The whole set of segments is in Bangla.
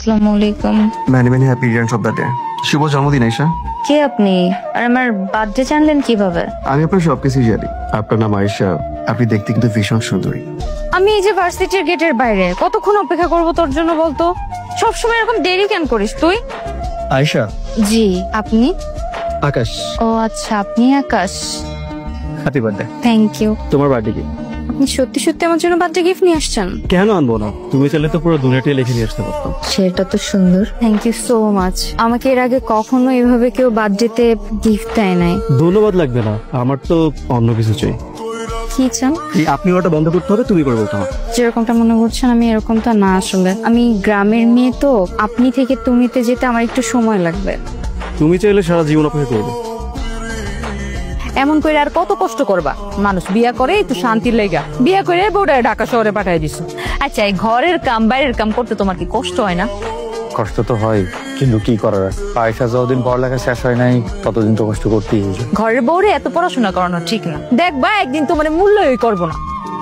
আসসালামু আলাইকুম। Many many happy returns of the day. শুভ জন্মদিন আয়েশা। কে আপনি আর আমার বার্থডে জানলেন কিভাবে? আমি আপনার সবকিছুই জানি। আপনার নাম আয়েশা, আপনি দেখতে কিন্তু ভীষণ সুন্দরী। আমি এই যে ভার্সিটির গেটের বাইরে কতক্ষণ অপেক্ষা করব তোর জন্য বলতো? সবসময় এরকম দেরি কেন করিস তুই? আয়েশা। জি, আপনি? আকাশ। ও আচ্ছা, আপনি Akash. Happy birthday. Thank you. তোমার বার্থডে কি? আপনি সত্যি সত্যি আমার জন্য বার্থডে গিফট নিয়ে আসছেন? কেন আনবো না, তুমি চাইলে তো পুরো দুনিয়াটাই লিখে নিয়ে আসতে পারতাম। সেটা তো সুন্দর, থ্যাংক ইউ সো মাচ। আমাকে এর আগে কখনো এভাবে কেউ বার্থডেতে গিফট দেয় নাই। ধন্যবাদ লাগবে না, আমার তো অন্য কিছু চাই। কি চান? আপনি ওটা বন্ধ করতে হবে, তুমি করে বলতে হবে। যেরকমটা মনে করছেন আমি এরকমটা না, আসলে আমি গ্রামের মেয়ে তো, আপনি থেকে তুমিতে যেতে আমার একটু সময় লাগবে। তুমি চাইলে সারা জীবন অপেক্ষা করবে। এমন করে আর কত কষ্ট করবা? মানুষ বিয়া করে একটু শান্তির লেগা, বিয়া করে বউটা ঢাকা শহরে পাঠাই দিছো। আচ্ছা, এই ঘরের কাম বাইরের কাম করতে তোমার কি কষ্ট হয় না? কষ্ট তো হয়, কিন্তু কি করার আছে? আয়েশা যতদিন পড়ালেখা শেষ হয় নাই ততদিন তো কষ্ট করতেই হয়েছে। ঘরের বউরে এত পড়াশোনা করানো ঠিক না, দেখবা একদিন তোমার মূল্যই করবো না।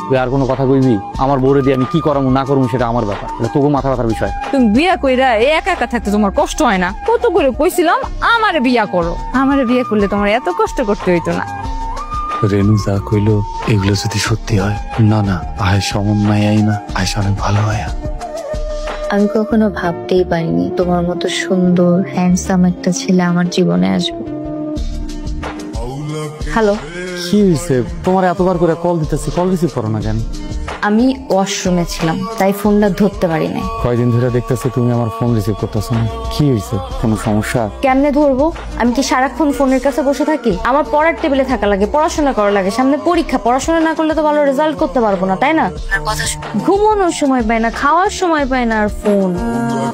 তুই আর কোনো কথা কইবি? আমার বউরে দিয়ে আমি কি করাবো না করবো সেটা আমার ব্যাপার, এটা তোকে মাথা ব্যথার বিষয়। তুমি বিয়া কইরা একা একা থাকতে তোমার কষ্ট হয় না? কত করে কইছিলাম আমারে বিয়া করো, আমারে বিয়া করলে তোমার এত কষ্ট করতে হইতো না। রেনু যা কইলো এগুলো যদি সত্যি হয়, না না আয়েশা অমন মায়াই না, আয়েশা অনেক ভালো হয়। আমি কখনো ভাবতেই পারিনি তোমার মতো সুন্দর হ্যান্ডসাম একটা ছেলে আমার জীবনে আসবে। হ্যালো, কি হয়েছে তোমার? এতবার করে কল দিতেছি, কল রিসিভ করো না কেন? আমি ওয়াশরুমে ছিলাম তাই ফোনটা ধরতে পারি নাই। কয়দিন ধরে দেখতেছি তুমি আমার ফোন রিসিভ করতেছো না, কি হয়েছে? কোনো সমস্যা? কেমনে ধরবো? আমি কি সারাক্ষণ ফোনের কাছে বসে থাকি? আমার পড়ার টেবিলে থাকা লাগে, পড়াশোনা করা লাগে, সামনে পরীক্ষা। পড়াশোনা না করলে তো ভালো রেজাল্ট করতে পারবো না, তাই না? ঘুমানোর সময় পাই না, খাওয়ার সময় পাই না, আর ফোন।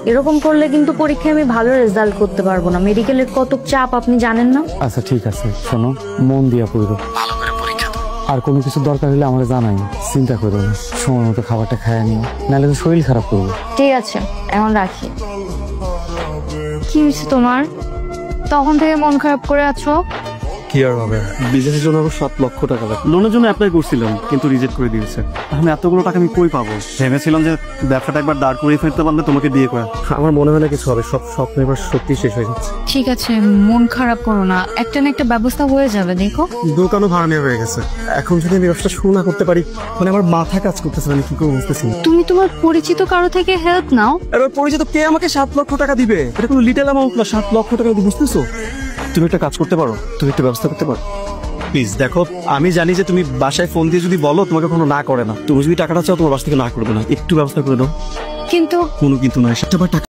এরকম করলে কিন্তু পরীক্ষায় আমি ভালো রেজাল্ট করতে পারবো না। মেডিকেলের কত চাপ আপনি জানেন না? আচ্ছা ঠিক আছে, শোনো, মন দিয়া পড়ো, ভালো করে পরীক্ষা দাও। আর কোনো কিছু দরকার হলে আমাকে জানাই, চিন্তা করো না। সময় মতো খাবারটা খায় নিও, নাহলে তো শরীর খারাপ করবো। ঠিক আছে, এখন রাখি। কি হয়েছে তোমার? তখন থেকে মন খারাপ করে আছো? কি আর হবে, বিজনেসের জন্য আরো 7 লক্ষ টাকা লাগবে। লোনের জন্য অ্যাপ্লাই করছিলাম কিন্তু রিজেক্ট করে দিয়েছে। এখন এতগুলো টাকা আমি কই পাবো? ভেবেছিলাম যে ব্যবসাটা একবার দাঁড় করিয়ে ফেলতে পারলে তোমাকে দিয়ে করা। আমার মনে হয় না কিছু হবে, সব স্বপ্ন এবার সত্যি শেষ হয়ে যাচ্ছে। ঠিক আছে, মন খারাপ করো না, একটা না একটা ব্যবস্থা হয়ে যাবে, দেখো। দোকানও ভাড়া নেওয়া হয়ে গেছে, এখন যদি আমি ব্যবসা শুরু না করতে পারি, মানে আমার মাথা কাজ করতেছে, আমি কি করে বুঝতেছি না। তুমি তোমার পরিচিত কারো থেকে হেল্প নাও। এবার পরিচিত কে আমাকে 7 লক্ষ টাকা দিবে? এটা কোনো লিটল অ্যামাউন্ট না, 7 লক্ষ টাকা দিবে, বুঝতেছো? তুমি একটা কাজ করতে পারো, তুমি একটা ব্যবস্থা করতে পারো। প্লিজ দেখো, আমি জানি যে তুমি বাসায় ফোন দিয়ে যদি বলো তোমাকে কোনো না করে না। তুমি যদি টাকাটা চাও তোমার বাসা থেকে না করবে না, একটু ব্যবস্থা করে দাও। কিন্তু কোনো কিন্তু নয়, 7 টাকা